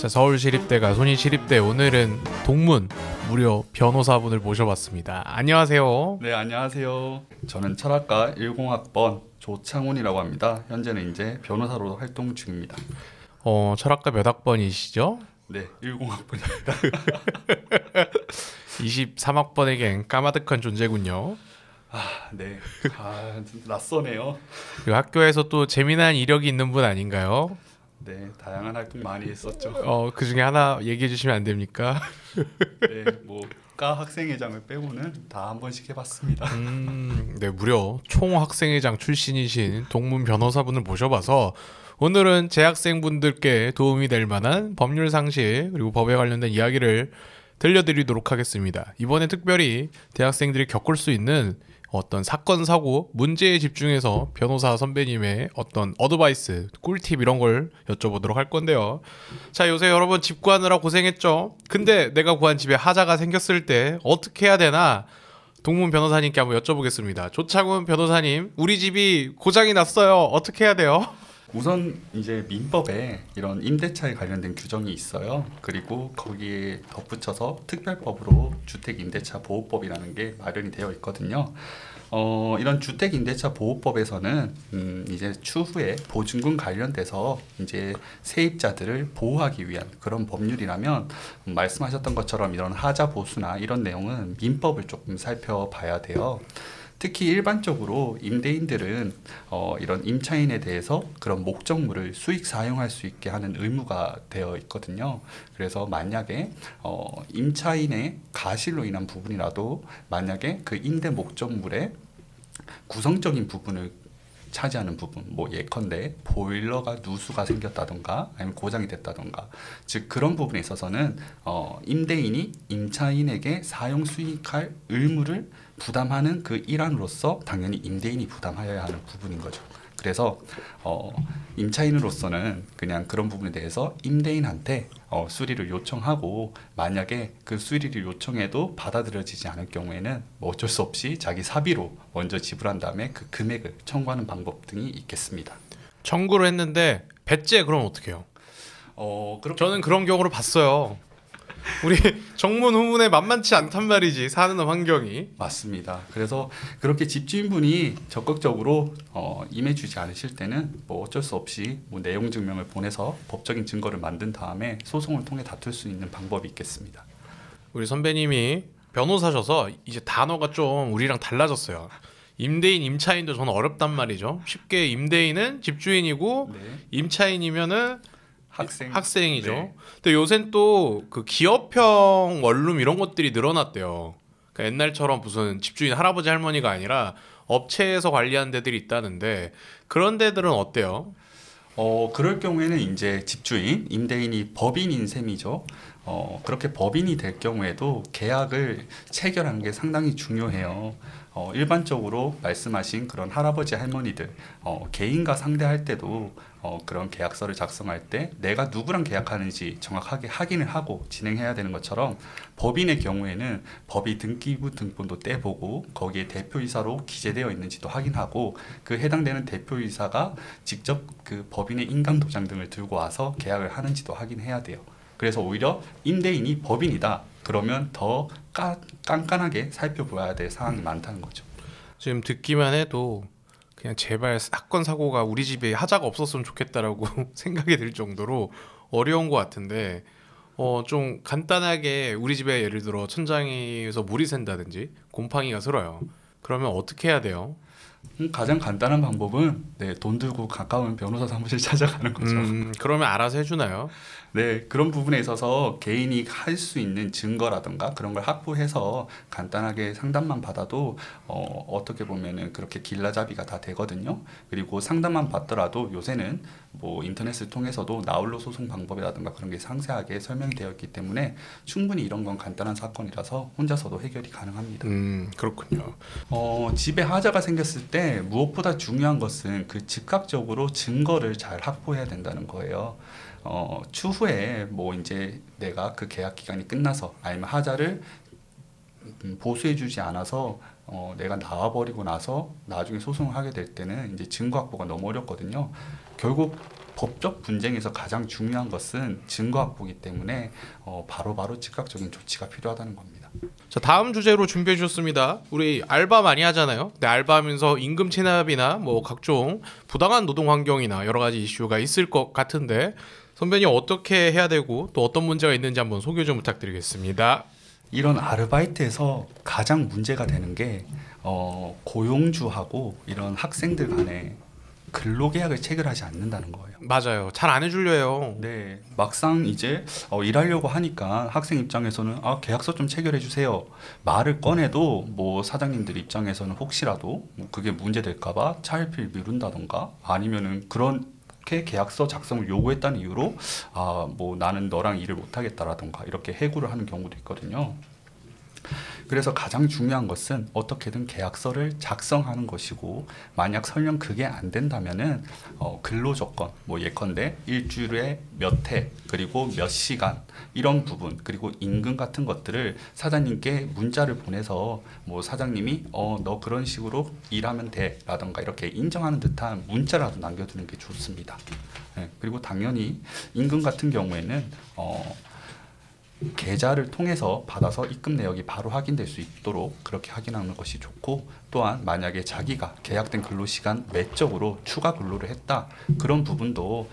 자, 서울시립대가 손이시립대 오늘은 동문 무료 변호사분을 모셔봤습니다. 안녕하세요. 네, 안녕하세요. 저는 철학과 10학번 조창훈이라고 합니다. 현재는 이제 변호사로 활동 중입니다. 철학과 몇 학번이시죠? 네, 10학번입니다. 23학번에겐 까마득한 존재군요. 네. 낯서네요. 그리고 학교에서 또 재미난 이력이 있는 분 아닌가요? 네, 다양한 활동 많이 했었죠. 그 중에 하나 얘기해 주시면 안 됩니까? 네, 과 학생회장을 빼고는 다 한 번씩 해봤습니다. 네, 무려 총학생회장 출신이신 동문 변호사분을 모셔봐서 오늘은 재학생분들께 도움이 될 만한 법률 상식 그리고 법에 관련된 이야기를 들려드리도록 하겠습니다. 이번에 특별히 대학생들이 겪을 수 있는 어떤 사건, 사고, 문제에 집중해서 변호사 선배님의 어떤 어드바이스, 꿀팁 이런 걸 여쭤보도록 할 건데요. 자, 요새 여러분 집 구하느라 고생했죠? 근데 내가 구한 집에 하자가 생겼을 때 어떻게 해야 되나? 동문 변호사님께 한번 여쭤보겠습니다. 조창훈 변호사님, 우리 집이 고장이 났어요. 어떻게 해야 돼요? 우선 이제 민법에 이런 임대차에 관련된 규정이 있어요. 그리고 거기에 덧붙여서 특별법으로 주택임대차보호법이라는 게 마련이 되어 있거든요. 이런 주택임대차보호법에서는 이제 추후에 보증금 관련돼서 이제 세입자들을 보호하기 위한 그런 법률이라면 말씀하셨던 것처럼 이런 하자 보수나 이런 내용은 민법을 조금 살펴봐야 돼요. 특히 일반적으로 임대인들은 이런 임차인에 대해서 그런 목적물을 수익 사용할 수 있게 하는 의무가 되어 있거든요. 그래서 만약에 임차인의 가실로 인한 부분이라도 만약에 그 임대 목적물의 구성적인 부분을 차지하는 부분, 예컨대 보일러가 누수가 생겼다던가 아니면 고장이 됐다던가, 즉 그런 부분에 있어서는 임대인이 임차인에게 사용 수익할 의무를 부담하는 그 일환으로서 당연히 임대인이 부담하여야 하는 부분인 거죠. 그래서 임차인으로서는 그냥 그런 부분에 대해서 임대인한테 수리를 요청하고, 만약에 그 수리를 요청해도 받아들여지지 않을 경우에는 어쩔 수 없이 자기 사비로 먼저 지불한 다음에 그 금액을 청구하는 방법 등이 있겠습니다. 청구를 했는데 배째 그럼 어떻게 해요? 저는 그런 경우를 봤어요. 우리 정문 후문에 만만치 않단 말이지, 사는 환경이. 맞습니다. 그래서 그렇게 집주인분이 적극적으로 임해주지 않으실 때는 어쩔 수 없이 내용 증명을 보내서 법적인 증거를 만든 다음에 소송을 통해 다툴 수 있는 방법이 있겠습니다. 우리 선배님이 변호사셔서 이제 단어가 좀 우리랑 달라졌어요. 임대인, 임차인도 저는 어렵단 말이죠. 쉽게 임대인은 집주인이고, 네. 임차인이면은 학생이죠. 네. 근데 요새는 또 그 기업형 원룸 이런 것들이 늘어났대요. 그러니까 옛날처럼 무슨 집주인 할아버지 할머니가 아니라 업체에서 관리하는 데들이 있다는데, 그런 데들은 어때요? 그럴 경우에는 이제 집주인, 임대인이 법인인 셈이죠. 그렇게 법인이 될 경우에도 계약을 체결하는 게 상당히 중요해요. 일반적으로 말씀하신 그런 할아버지 할머니들 개인과 상대할 때도 그런 계약서를 작성할 때 내가 누구랑 계약하는지 정확하게 확인을 하고 진행해야 되는 것처럼, 법인의 경우에는 법인 등기부 등본도 떼보고 거기에 대표이사로 기재되어 있는지도 확인하고, 그 해당되는 대표이사가 직접 그 법인의 인감도장 등을 들고 와서 계약을 하는지도 확인해야 돼요. 그래서 오히려 임대인이 법인이다 그러면 더 깐깐하게 살펴봐야 될 사항이 많다는 거죠. 지금 듣기만 해도 그냥 제발 사건 사고가 우리 집에 하자가 없었으면 좋겠다라고 생각이 들 정도로 어려운 것 같은데, 좀 간단하게 우리 집에 예를 들어 천장에서 물이 샌다든지 곰팡이가 슬어요. 그러면 어떻게 해야 돼요? 가장 간단한 방법은 돈 들고 가까운 변호사 사무실 찾아가는 거죠. 그러면 알아서 해주나요? 네, 그런 부분에 있어서 개인이 할 수 있는 증거라든가 그런 걸 확보해서 간단하게 상담만 받아도 어떻게 보면은 그렇게 길라잡이가 다 되거든요. 그리고 상담만 받더라도 요새는 인터넷을 통해서도 나홀로 소송 방법이라든가 그런 게 상세하게 설명이 되어 있기 때문에 충분히 이런 건 간단한 사건이라서 혼자서도 해결이 가능합니다. 그렇군요. 집에 하자가 생겼을 때 무엇보다 중요한 것은 그 즉각적으로 증거를 잘 확보해야 된다는 거예요. 추후에 이제 내가 그 계약 기간이 끝나서 아니면 하자를 보수해주지 않아서 내가 나와버리고 나서 나중에 소송을 하게 될 때는 이제 증거 확보가 너무 어렵거든요. 결국 법적 분쟁에서 가장 중요한 것은 증거 확보이기 때문에 바로바로 즉각적인 조치가 필요하다는 겁니다. 자, 다음 주제로 준비해 주셨습니다. 우리 알바 많이 하잖아요. 근데 알바하면서 임금 체납이나 뭐 각종 부당한 노동 환경이나 여러 가지 이슈가 있을 것 같은데 선배님 어떻게 해야 되고 또 어떤 문제가 있는지 한번 소개 좀 부탁드리겠습니다. 이런 아르바이트에서 가장 문제가 되는 게 고용주하고 이런 학생들 간에 근로계약을 체결하지 않는다는 거예요. 맞아요. 잘 안 해주려 해요. 네, 막상 이제 일하려고 하니까 학생 입장에서는 계약서 좀 체결해 주세요. 말을 꺼내도 뭐 사장님들 입장에서는 혹시라도 뭐 그게 문제될까봐 차일피일 미룬다던가 아니면은 그렇게 계약서 작성을 요구했다는 이유로 뭐 나는 너랑 일을 못하겠다라던가 이렇게 해고를 하는 경우도 있거든요. 그래서 가장 중요한 것은 어떻게든 계약서를 작성하는 것이고 만약 설령 그게 안 된다면은 근로조건 뭐 예컨대 일주일에 몇 회 그리고 몇 시간 이런 부분 그리고 임금 같은 것들을 사장님께 문자를 보내서 뭐 사장님이 너 그런 식으로 일하면 돼 라던가 이렇게 인정하는 듯한 문자라도 남겨두는 게 좋습니다. 네, 그리고 당연히 임금 같은 경우에는 계좌를 통해서 받아서 입금 내역이 바로 확인될 수 있도록 그렇게 확인하는 것이 좋고 또한 만약에 자기가 계약된 근로시간 외적으로 추가 근로를 했다 그런 부분도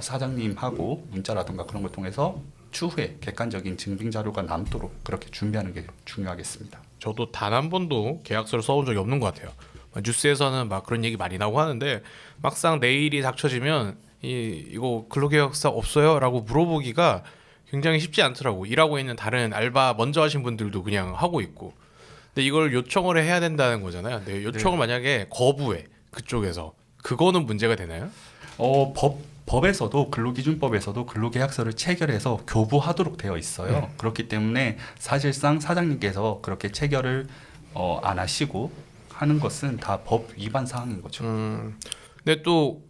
사장님하고 문자라든가 그런 걸 통해서 추후에 객관적인 증빙 자료가 남도록 그렇게 준비하는 게 중요하겠습니다. 저도 단 한 번도 계약서를 써온 적이 없는 것 같아요. 뉴스에서는 막 그런 얘기 많이 나오고 하는데 막상 내일이 닥쳐지면 이거 근로계약서 없어요? 라고 물어보기가 굉장히 쉽지 않더라고. 일하고 있는 다른 알바 먼저 하신 분들도 그냥 하고 있고. 근데 이걸 요청을 해야 된다는 거잖아요. 근데 요청을 만약에 거부해 그쪽에서 그거는 문제가 되나요? 법에서도 근로기준법에서도 근로계약서를 체결해서 교부하도록 되어 있어요. 그렇기 때문에 사실상 사장님께서 그렇게 체결을 안 하시고 하는 것은 다 법 위반 사항인 거죠. 근데 또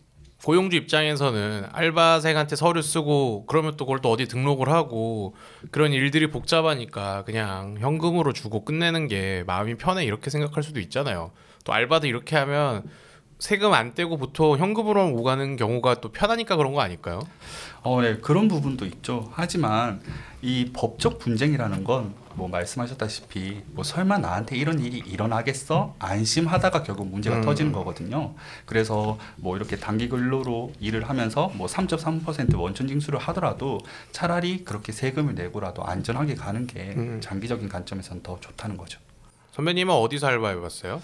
고용주 입장에서는 알바생한테 서류 쓰고 그러면 또 그걸 또 어디 등록을 하고 그런 일들이 복잡하니까 그냥 현금으로 주고 끝내는 게 마음이 편해 이렇게 생각할 수도 있잖아요. 또 알바도 이렇게 하면 세금 안 떼고 보통 현금으로 오가는 경우가 또 편하니까 그런 거 아닐까요? 네, 그런 부분도 있죠. 하지만 이 법적 분쟁이라는 건 뭐 말씀하셨다시피 뭐 설마 나한테 이런 일이 일어나겠어? 안심하다가 결국 문제가 터지는 거거든요. 그래서 뭐 이렇게 단기 근로로 일을 하면서 뭐 3.3% 원천 징수를 하더라도 차라리 그렇게 세금을 내고라도 안전하게 가는 게 장기적인 관점에서는 더 좋다는 거죠. 선배님은 어디서 알바해봤어요?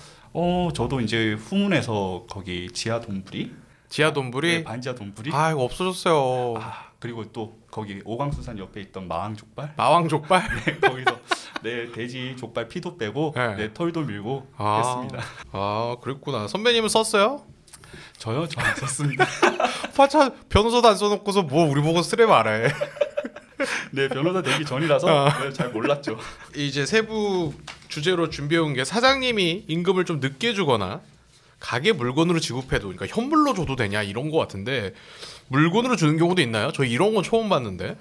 저도 이제 후문에서 거기 지하 돈부리 지하 돈부리? 네, 반지하 돈부리. 아 이거 없어졌어요. 그리고 또 거기 오광수산 옆에 있던 마왕족발. 마왕족발? 네, 거기서 네, 돼지 족발 피도 빼고 네, 털도 밀고 했습니다. 그랬구나. 선배님은 썼어요? 저요? 저 안 썼습니다. 파차 변호사도 안 써놓고서 뭐 우리 보고 쓰래 말해. 네, 변호사 되기 전이라서 네, 잘 몰랐죠. 이제 세부 주제로 준비해온 게 사장님이 임금을 좀 늦게 주거나 가게 물건으로 지급해도 그러니까 현물로 줘도 되냐 이런 거 같은데 물건으로 주는 경우도 있나요? 저 이런 건 처음 봤는데.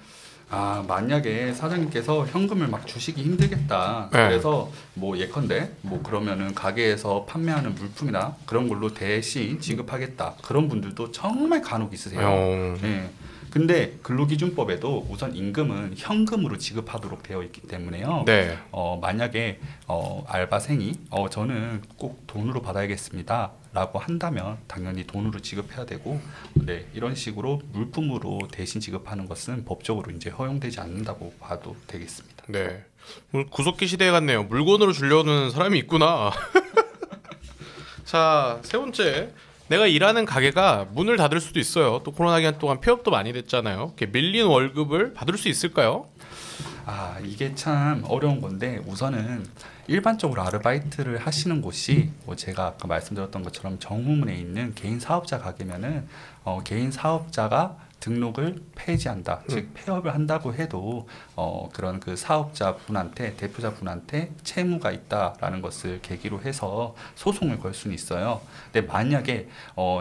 만약에 사장님께서 현금을 막 주시기 힘들겠다. 네. 그래서 뭐 예컨대 뭐 그러면은 가게에서 판매하는 물품이나 그런 걸로 대신 지급하겠다. 그런 분들도 정말 간혹 있으세요. 네. 근데 근로기준법에도 우선 임금은 현금으로 지급하도록 되어 있기 때문에요. 네. 만약에 알바생이 저는 꼭 돈으로 받아야겠습니다 라고 한다면 당연히 돈으로 지급해야 되고 네, 이런 식으로 물품으로 대신 지급하는 것은 법적으로 이제 허용되지 않는다고 봐도 되겠습니다. 네. 구석기 시대에 갔네요. 물건으로 주려는 사람이 있구나. 자, 세 번째. 내가 일하는 가게가 문을 닫을 수도 있어요. 또 코로나 기간 동안 폐업도 많이 됐잖아요. 이렇게 밀린 월급을 받을 수 있을까요? 이게 참 어려운 건데 우선은 일반적으로 아르바이트를 하시는 곳이 뭐 제가 아까 말씀드렸던 것처럼 정후문에 있는 개인 사업자 가게면은 개인 사업자가 등록을 폐지한다, 즉 폐업을 한다고 해도 그런 그 사업자분한테 대표자분한테 채무가 있다라는 것을 계기로 해서 소송을 걸 수는 있어요. 근데 만약에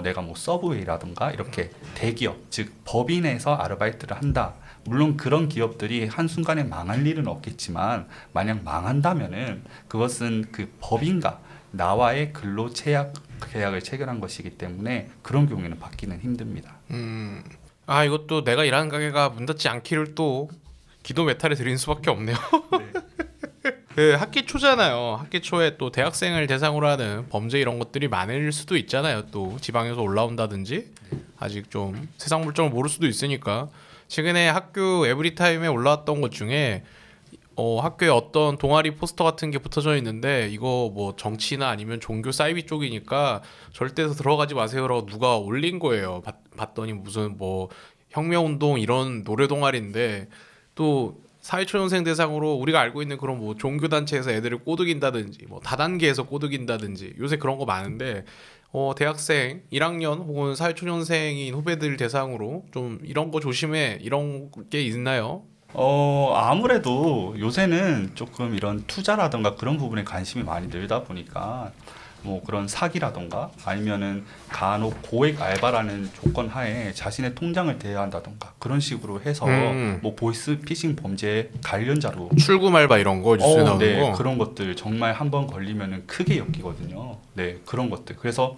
내가 뭐 서브웨이라든가 이렇게 대기업, 즉 법인에서 아르바이트를 한다. 물론 그런 기업들이 한순간에 망할 일은 없겠지만 만약 망한다면은 그것은 그 법인과 나와의 근로 계약을 체결한 것이기 때문에 그런 경우에는 받기는 힘듭니다. 아 이것도 내가 일하는 가게가 문 닫지 않기를 또 기도 메탈을 드리는 수밖에 없네요. 그 학기 초잖아요. 학기 초에 또 대학생을 대상으로 하는 범죄 이런 것들이 많을 수도 있잖아요. 또 지방에서 올라온다든지 아직 좀 세상 물정을 모를 수도 있으니까 최근에 학교 에브리타임에 올라왔던 것 중에 학교에 어떤 동아리 포스터 같은 게 붙어져 있는데 이거 뭐 정치나 아니면 종교 사이비 쪽이니까 절대 들어가지 마세요라고 누가 올린 거예요. 봤더니 무슨 뭐 혁명운동 이런 노래 동아리인데 또 사회초년생 대상으로 우리가 알고 있는 그런 뭐 종교단체에서 애들을 꼬드긴다든지 뭐 다단계에서 꼬드긴다든지 요새 그런 거 많은데 대학생 1학년 혹은 사회초년생인 후배들 대상으로 좀 이런 거 조심해 이런 게 있나요? 아무래도 요새는 조금 이런 투자라던가 그런 부분에 관심이 많이 늘다 보니까 뭐 그런 사기라던가 아니면은 간혹 고액 알바라는 조건 하에 자신의 통장을 대여한다던가 그런 식으로 해서 뭐 보이스 피싱 범죄 관련자로 출금 알바 이런 거 뉴스에 나오는 네, 거. 그런 것들 정말 한번 걸리면은 크게 엮이거든요. 네, 그런 것들. 그래서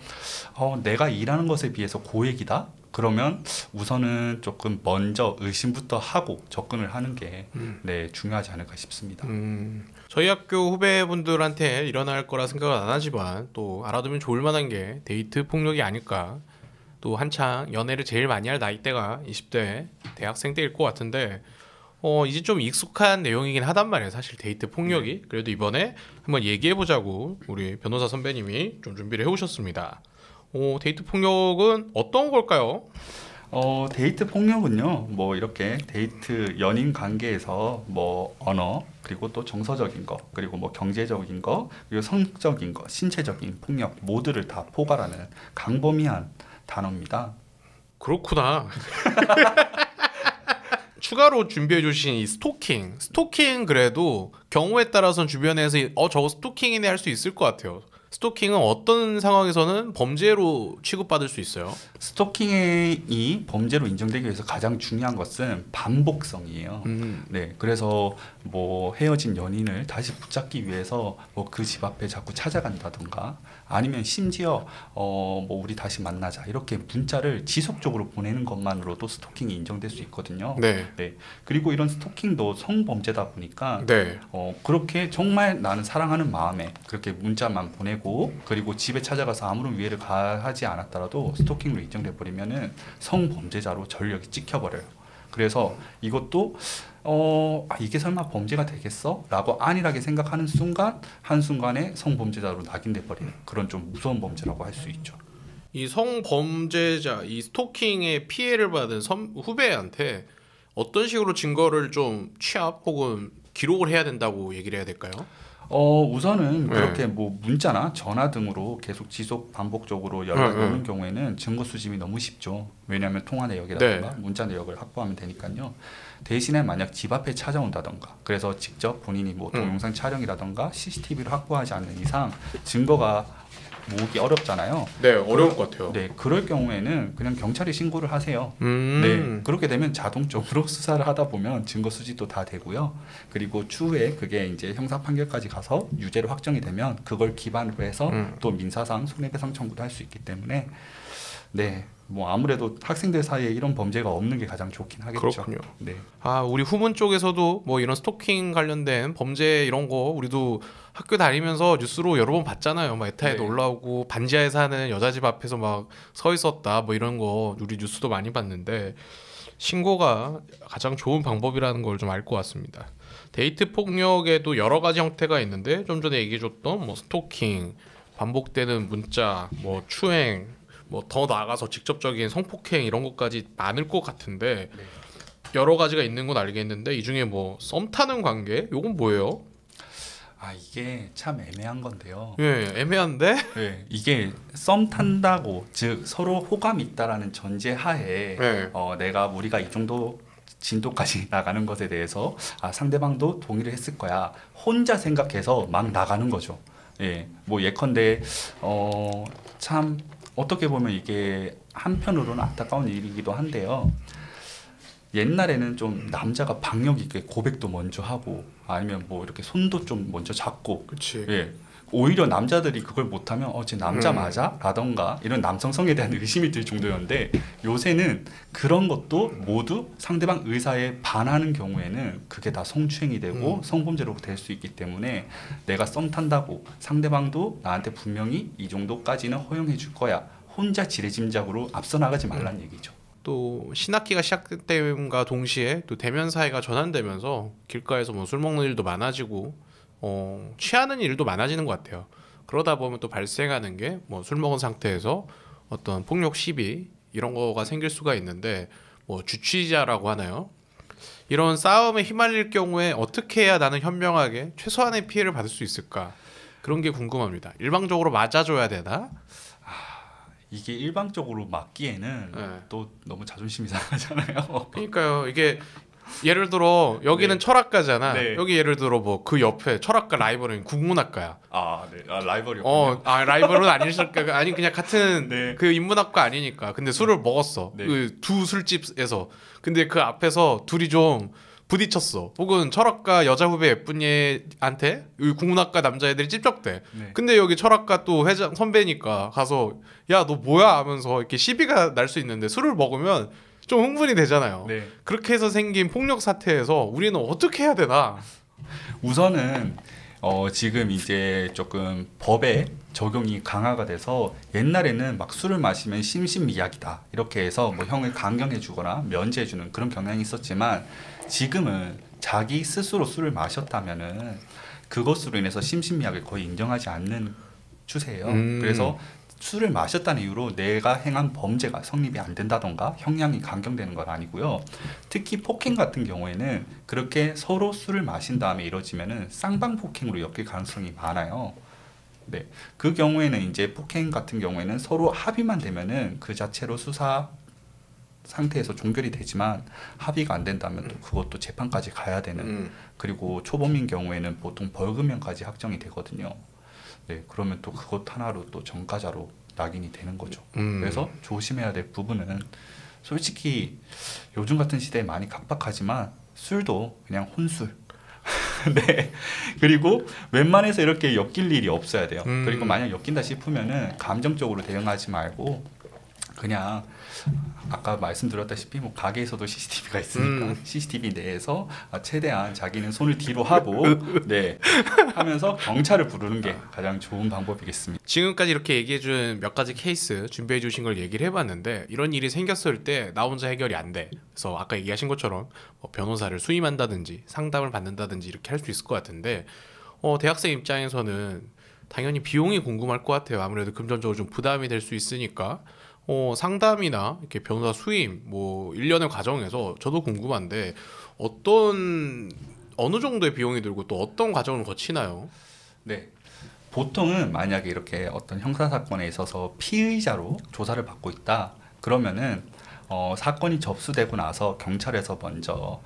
내가 일하는 것에 비해서 고액이다? 그러면 우선은 조금 먼저 의심부터 하고 접근을 하는 게 네, 중요하지 않을까 싶습니다. 저희 학교 후배분들한테 일어날 거라 생각은 안 하지만 또 알아두면 좋을 만한 게 데이트 폭력이 아닐까. 또 한창 연애를 제일 많이 할 나이대가 20대 대학생 때일 것 같은데 이제 좀 익숙한 내용이긴 하단 말이에요. 사실 데이트 폭력이. 그래도 이번에 한번 얘기해보자고 우리 변호사 선배님이 좀 준비를 해오셨습니다. 데이트 폭력은 어떤 걸까요? 데이트 폭력은요, 뭐 이렇게 데이트 연인 관계에서 뭐 언어, 그리고 또 정서적인 거, 그리고 뭐 경제적인 거, 그리고 성적인 거, 신체적인 폭력 모두를 다 포괄하는 광범위한 단어입니다. 그렇구나. 추가로 준비해 주신 이 스토킹 그래도 경우에 따라서는 주변에서 저거 스토킹이네 할 수 있을 것 같아요. 스토킹은 어떤 상황에서는 범죄로 취급받을 수 있어요? 스토킹이 범죄로 인정되기 위해서 가장 중요한 것은 반복성이에요. 네, 그래서 뭐 헤어진 연인을 다시 붙잡기 위해서 뭐 그 집 앞에 자꾸 찾아간다던가 아니면 심지어 뭐 우리 다시 만나자 이렇게 문자를 지속적으로 보내는 것만으로도 스토킹이 인정될 수 있거든요. 네. 네. 그리고 이런 스토킹도 성범죄다 보니까 네. 그렇게 정말 나는 사랑하는 마음에 그렇게 문자만 보내고 그리고 집에 찾아가서 아무런 위해를 가하지 않았더라도 스토킹으로 인정돼 버리면은 성범죄자로 전력이 찍혀버려요. 그래서 이것도 이게 설마 범죄가 되겠어? 라고 안일하게 생각하는 순간 한순간에 성범죄자로 낙인돼 버리는 그런 좀 무서운 범죄라고 할 수 있죠. 이 성범죄자, 이 스토킹의 피해를 받은 후배한테 어떤 식으로 증거를 좀 취합 혹은 기록을 해야 된다고 얘기를 해야 될까요? 우선은 그렇게 뭐 문자나 전화 등으로 계속 지속 반복적으로 연락이 오는 경우에는 증거 수집이 너무 쉽죠. 왜냐하면 통화 내역이라든가 문자 내역을 확보하면 되니까요. 대신에 만약 집 앞에 찾아온다던가 그래서 직접 본인이 뭐 동영상 촬영이라던가 CCTV를 확보하지 않는 이상 증거가 모으기 어렵잖아요. 네, 어려울 것 같아요. 네, 그럴 경우에는 그냥 경찰에 신고를 하세요. 네, 그렇게 되면 자동적으로 수사를 하다 보면 증거 수집도 다 되고요. 그리고 추후에 그게 이제 형사 판결까지 가서 유죄로 확정이 되면 그걸 기반으로 해서 또 민사상 손해배상 청구도 할 수 있기 때문에 네, 뭐 아무래도 학생들 사이에 이런 범죄가 없는 게 가장 좋긴 하겠죠. 그렇군요. 네. 우리 후문 쪽에서도 뭐 이런 스토킹 관련된 범죄 이런 거 우리도 학교 다니면서 뉴스로 여러 번 봤잖아요. 막 에타에도 네. 올라오고 반지하에 사는 여자 집 앞에서 막 서 있었다 뭐 이런 거 우리 뉴스도 많이 봤는데 신고가 가장 좋은 방법이라는 걸 좀 알 것 같습니다. 데이트 폭력에도 여러 가지 형태가 있는데 좀 전에 얘기해줬던 뭐 스토킹, 반복되는 문자, 뭐 추행, 뭐 더 나아가서 직접적인 성폭행 이런 것까지 많을 것 같은데 여러 가지가 있는 건 알겠는데 이 중에 뭐 썸 타는 관계? 요건 뭐예요? 이게 참 애매한 건데요. 예, 애매한데? 네, 이게 썸 탄다고 즉 서로 호감이 있다라는 전제 하에 네. 우리가 이 정도 진도까지 나가는 것에 대해서 상대방도 동의를 했을 거야. 혼자 생각해서 막 나가는 거죠. 예, 뭐 예컨대 참 어떻게 보면 이게 한편으로는 안타까운 일이기도 한데요. 옛날에는 좀 남자가 박력 있게 고백도 먼저 하고 아니면 뭐 이렇게 손도 좀 먼저 잡고 그렇지. 예. 오히려 남자들이 그걸 못하면 쟤 남자 맞아? 라던가 이런 남성성에 대한 의심이 들 정도였는데 요새는 그런 것도 모두 상대방 의사에 반하는 경우에는 그게 다 성추행이 되고 성범죄로 될 수 있기 때문에 내가 썸 탄다고 상대방도 나한테 분명히 이 정도까지는 허용해 줄 거야. 혼자 지레짐작으로 앞서 나가지 말란 얘기죠. 또 신학기가 시작됨과 동시에 또 대면 사회가 전환되면서 길가에서 뭐 술 먹는 일도 많아지고 취하는 일도 많아지는 것 같아요. 그러다 보면 또 발생하는 게 뭐 술 먹은 상태에서 어떤 폭력 시비 이런 거가 생길 수가 있는데 뭐 주치자라고 하나요? 이런 싸움에 휘말릴 경우에 어떻게 해야 나는 현명하게 최소한의 피해를 받을 수 있을까? 그런 게 궁금합니다. 일방적으로 맞아줘야 되나? 이게 일방적으로 맞기에는 네. 또 너무 자존심이 상하잖아요. 그러니까요. 이게 예를 들어 여기는 네. 철학과잖아. 네. 여기 예를 들어 뭐 그 옆에 철학과 라이벌은 국문학과야. 네. 라이벌이요. 라이벌은 아니실까? 아니 그냥 같은 네. 그 인문학과 아니니까. 근데 술을 먹었어. 네. 그 두 술집에서. 근데 그 앞에서 둘이 좀 부딪혔어. 혹은 철학과 여자 후배 예쁜 얘한테 이 국문학과 남자애들이 찝쩍대. 네. 근데 여기 철학과 또 회장 선배니까 가서 야 너 뭐야 하면서 이렇게 시비가 날 수 있는데 술을 먹으면 좀 흥분이 되잖아요. 네. 그렇게 해서 생긴 폭력 사태에서 우리는 어떻게 해야 되나? 우선은 지금 이제 조금 법에 적용이 강화가 돼서 옛날에는 막 술을 마시면 심신미약이다 이렇게 해서 뭐 형을 강경해주거나 면제해주는 그런 경향이 있었지만 지금은 자기 스스로 술을 마셨다면은 그것으로 인해서 심신미약을 거의 인정하지 않는 추세예요. 그래서 술을 마셨다는 이유로 내가 행한 범죄가 성립이 안 된다던가 형량이 강경되는 건 아니고요. 특히 폭행 같은 경우에는 그렇게 서로 술을 마신 다음에 이루어지면은 쌍방폭행으로 엮일 가능성이 많아요. 네, 그 경우에는 이제 폭행 같은 경우에는 서로 합의만 되면은 그 자체로 수사 상태에서 종결이 되지만 합의가 안 된다면 또 그것도 재판까지 가야 되는 그리고 초범인 경우에는 보통 벌금형까지 확정이 되거든요. 네, 그러면 또 그것 하나로 또 전과자로 낙인이 되는 거죠. 그래서 조심해야 될 부분은 솔직히 요즘 같은 시대에 많이 각박하지만 술도 그냥 혼술. 네. 그리고 웬만해서 이렇게 엮일 일이 없어야 돼요. 그리고 만약 엮인다 싶으면은 감정적으로 대응하지 말고 그냥 아까 말씀드렸다시피 뭐 가게에서도 CCTV가 있으니까 CCTV 내에서 최대한 자기는 손을 뒤로 하고 네 하면서 경찰을 부르는 게 가장 좋은 방법이겠습니다. 지금까지 이렇게 얘기해준 몇 가지 케이스 준비해주신 걸 얘기를 해봤는데 이런 일이 생겼을 때 나 혼자 해결이 안 돼. 그래서 아까 얘기하신 것처럼 변호사를 수임한다든지 상담을 받는다든지 이렇게 할 수 있을 것 같은데 대학생 입장에서는 당연히 비용이 궁금할 것 같아요. 아무래도 금전적으로 좀 부담이 될 수 있으니까 상담이나 이렇게 변호사 수임 뭐 1년의 과정에서 저도 궁금한데 어느 정도의 비용이 들고 또 어떤 과정을 거치나요? 네. 보통은 만약에 이렇게 어떤 형사 사건에 있어서 피의자로 조사를 받고 있다. 그러면은 사건이 접수되고 나서 경찰에서 먼저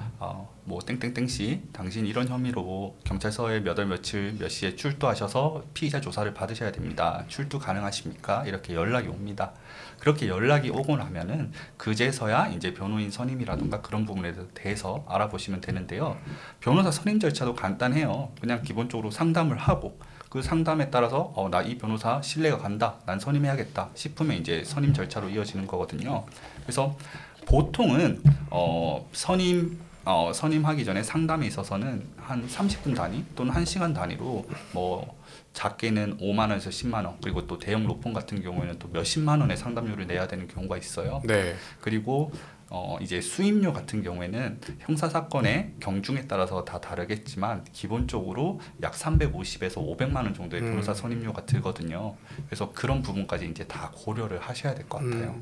뭐 땡땡땡씨 당신 이런 혐의로 경찰서에 몇 월 며칠 몇 시에 출두하셔서 피의자 조사를 받으셔야 됩니다. 출두 가능하십니까? 이렇게 연락이 옵니다. 그렇게 연락이 오고 나면은 그제서야 이제 변호인 선임이라든가 그런 부분에 대해서 알아보시면 되는데요. 변호사 선임 절차도 간단해요. 그냥 기본적으로 상담을 하고 그 상담에 따라서 나 이 변호사 신뢰가 간다. 난 선임해야겠다 싶으면 이제 선임 절차로 이어지는 거거든요. 그래서 보통은 선임하기 전에 상담에 있어서는 한 30분 단위 또는 1시간 단위로 뭐 작게는 5만 원에서 10만 원 그리고 또 대형 로펌 같은 경우에는 또 몇십만 원의 상담료를 내야 되는 경우가 있어요. 네. 그리고 이제 수임료 같은 경우에는 형사 사건의 경중에 따라서 다 다르겠지만 기본적으로 약 350에서 500만 원 정도의 변호사 선임료가 들거든요. 그래서 그런 부분까지 이제 다 고려를 하셔야 될 것 같아요.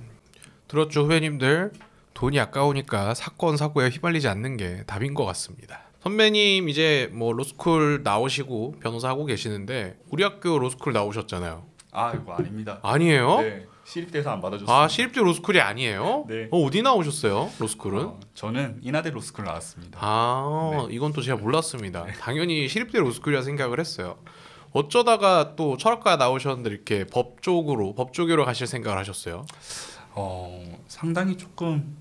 들었죠, 후배님들? 돈이 아까우니까 사건 사고에 휘말리지 않는 게 답인 것 같습니다. 선배님 이제 뭐 로스쿨 나오시고 변호사 하고 계시는데 우리 학교 로스쿨 나오셨잖아요. 이거 아닙니다. 아니에요? 네, 시립대에서 안 받아줬습니다. 시립대 로스쿨이 아니에요? 네. 어디 나오셨어요? 로스쿨은? 저는 인하대 로스쿨 나왔습니다. 네. 이건 또 제가 몰랐습니다. 당연히 시립대 로스쿨이라 생각을 했어요. 어쩌다가 또 철학과 나오셨는데 이렇게 법조계로 가실 생각을 하셨어요? 상당히 조금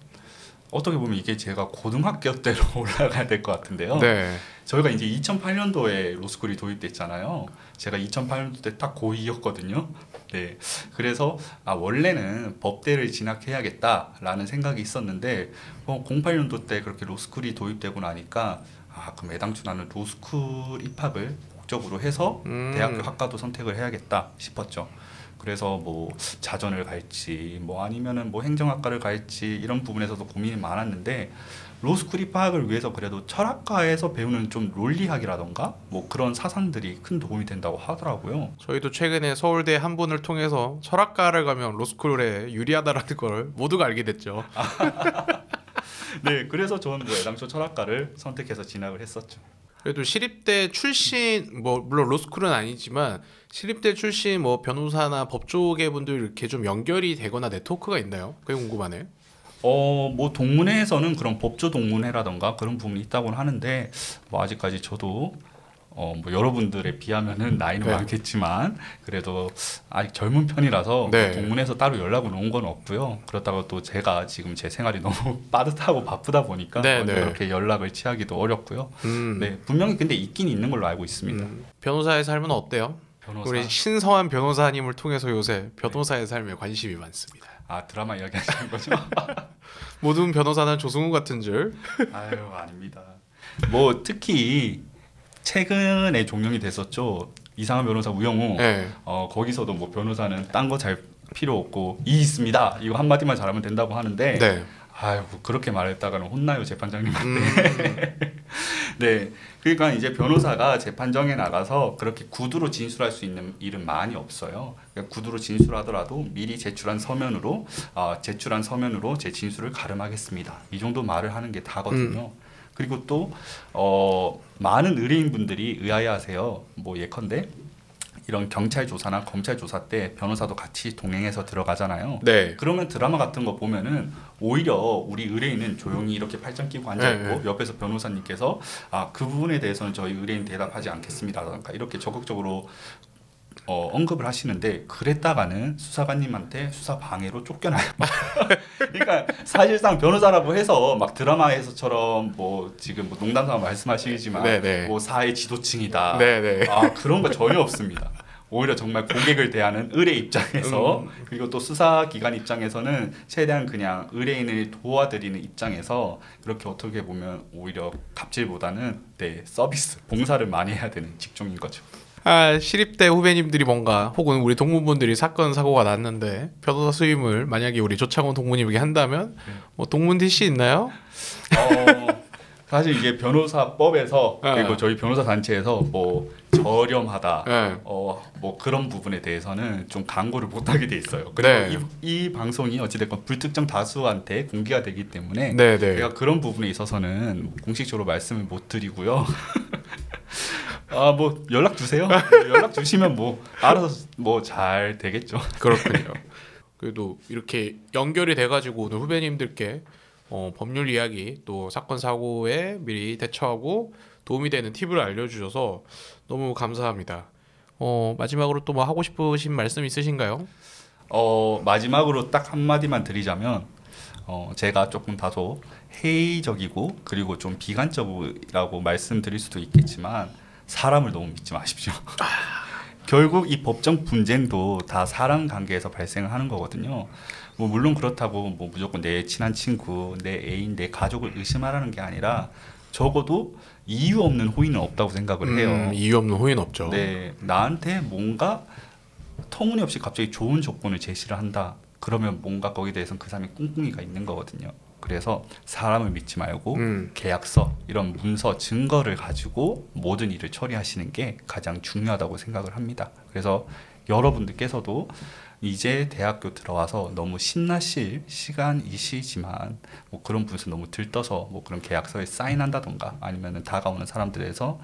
어떻게 보면 이게 제가 고등학교 때로 올라가야 될 것 같은데요. 네. 저희가 이제 2008년도에 로스쿨이 도입됐잖아요. 제가 2008년도 때 딱 고2였거든요. 네. 그래서 원래는 법대를 진학해야겠다라는 생각이 있었는데 08년도 때 그렇게 로스쿨이 도입되고 나니까 그럼 애당초 나는 로스쿨 입학을 목적으로 해서 대학교 학과도 선택을 해야겠다 싶었죠. 그래서 뭐 자전을 갈지 뭐 아니면은 뭐 행정학과를 갈지 이런 부분에서도 고민이 많았는데 로스쿨 입학을 위해서 그래도 철학과에서 배우는 좀 논리학이라던가 뭐 그런 사상들이 큰 도움이 된다고 하더라고요. 저희도 최근에 서울대 한 분을 통해서 철학과를 가면 로스쿨에 유리하다라는 걸 모두가 알게 됐죠. 네, 그래서 저는 뭐 애당초 철학과를 선택해서 진학을 했었죠. 그래도 시립대 출신 뭐 물론 로스쿨은 아니지만 시립대 출신 뭐 변호사나 법조계 분들 이렇게 좀 연결이 되거나 네트워크가 있나요? 그게 궁금하네. 뭐 동문회에서는 그런 법조 동문회라던가 그런 부분이 있다고는 하는데 뭐 아직까지 저도 뭐 여러분들에 비하면은 나이는 네. 많겠지만 그래도 아직 젊은 편이라서 네. 동문회에서 따로 연락을 온 건 없고요. 그렇다고 또 제가 지금 제 생활이 너무 빠듯하고 바쁘다 보니까 네, 네. 그렇게 연락을 취하기도 어렵고요. 네, 분명히 근데 있긴 있는 걸로 알고 있습니다. 변호사의 삶은 어때요? 변호사. 우리 신성한 변호사님을 통해서 요새 변호사의 삶에 관심이 많습니다. 드라마 이야기 하시는 거죠? 모든 변호사는 조승우 같은 줄. 아유, 아닙니다. 뭐 특히 최근에 종영이 됐었죠. 이상한 변호사 우영우. 네. 거기서도 뭐 변호사는 딴 거 잘 필요 없고 이 있습니다. 이거 한마디만 잘하면 된다고 하는데 네. 아유, 그렇게 말했다가는 혼나요, 재판장님한테. 네. 그러니까 이제 변호사가 재판정에 나가서 그렇게 구두로 진술할 수 있는 일은 많이 없어요. 그러니까 구두로 진술하더라도 미리 제출한 서면으로 제 진술을 가름하겠습니다. 이 정도 말을 하는 게 다거든요. 그리고 또 많은 의뢰인분들이 의아해하세요. 뭐 예컨대 이런 경찰 조사나 검찰 조사 때 변호사도 같이 동행해서 들어가잖아요. 네. 그러면 드라마 같은 거 보면은 오히려 우리 의뢰인은 조용히 이렇게 팔짱 끼고 앉아 있고 옆에서 변호사님께서 그 부분에 대해서는 저희 의뢰인 대답하지 않겠습니다. 그러니까 이렇게 적극적으로 언급을 하시는데 그랬다가는 수사관님한테 수사 방해로 쫓겨나요. 그러니까 사실상 변호사라고 해서 막 드라마에서처럼 뭐 지금 뭐 농담삼아 말씀하시지만 네네. 뭐 사회 지도층이다. 네네. 그런 거 전혀 없습니다. 오히려 정말 고객을 대하는 의뢰 입장에서 그리고 또 수사기관 입장에서는 최대한 그냥 의뢰인을 도와드리는 입장에서 그렇게 어떻게 보면 오히려 갑질보다는 서비스, 봉사를 많이 해야 되는 직종인 거죠. 시립대 후배님들이 뭔가 혹은 우리 동문분들이 사건 사고가 났는데 변호사 수임을 만약에 우리 조창원 동무님에게 한다면 뭐 동문 DC 있나요? 사실 이게 변호사법에서 그리고 저희 변호사 단체에서 뭐 저렴하다 뭐 그런 부분에 대해서는 좀 광고를 못하게 돼 있어요. 그리고 이 방송이 어찌됐건 불특정 다수한테 공개가 되기 때문에 제가 그런 부분에 있어서는 공식적으로 말씀을 못 드리고요. 뭐 연락 주세요. 연락 주시면 뭐 알아서 뭐 잘 되겠죠. 그렇군요. 그래도 이렇게 연결이 돼가지고 오늘 후배님들께 법률 이야기 또 사건 사고에 미리 대처하고 도움이 되는 팁을 알려주셔서 너무 감사합니다. 마지막으로 또 뭐 하고 싶으신 말씀 있으신가요? 마지막으로 딱 한마디만 드리자면 제가 조금 다소 회의적이고 그리고 좀 비관적이라고 말씀드릴 수도 있겠지만 사람을 너무 믿지 마십시오. 결국 이 법정 분쟁도 다 사람 관계에서 발생을 하는 거거든요. 뭐 물론 그렇다고 뭐 무조건 내 친한 친구, 내 애인, 내 가족을 의심하라는 게 아니라 적어도 이유 없는 호의는 없다고 생각을 해요. 이유 없는 호의는 없죠. 네, 나한테 뭔가 터무니없이 갑자기 좋은 조건을 제시를 한다. 그러면 뭔가 거기에 대해서는 그 사람이 꿍꿍이가 있는 거거든요. 그래서 사람을 믿지 말고 계약서, 이런 문서, 증거를 가지고 모든 일을 처리하시는 게 가장 중요하다고 생각을 합니다. 그래서 여러분들께서도 이제 대학교 들어와서 너무 신나실 시간이시지만 뭐 그런 부분에서 너무 들떠서 뭐 그런 계약서에 사인한다던가 아니면은 다가오는 사람들에서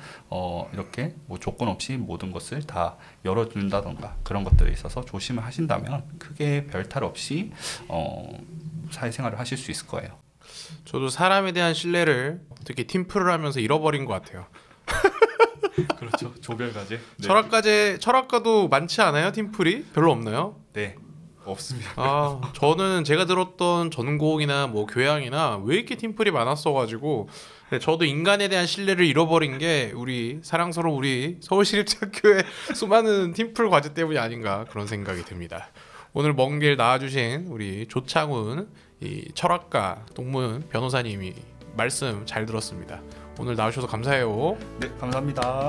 이렇게 뭐 조건 없이 모든 것을 다 열어준다던가 그런 것들에 있어서 조심을 하신다면 크게 별탈 없이 사회생활을 하실 수 있을 거예요. 저도 사람에 대한 신뢰를 특히 팀플을 하면서 잃어버린 것 같아요. 그렇죠. 조별과제. 네. 철학과도 많지 않아요? 팀플이 별로 없나요? 네. 없습니다. 아, 저는 제가 들었던 전공이나 뭐 교양이나 왜 이렇게 팀플이 많았어가지고 저도 인간에 대한 신뢰를 잃어버린 게 우리 사랑스러운 우리 서울시립대학교의 수많은 팀플 과제 때문이 아닌가 그런 생각이 듭니다. 오늘 먼 길 나와주신 우리 조창훈 이 철학가 동문 변호사님이 말씀 잘 들었습니다. 오늘 나오셔서 감사해요. 네, 감사합니다.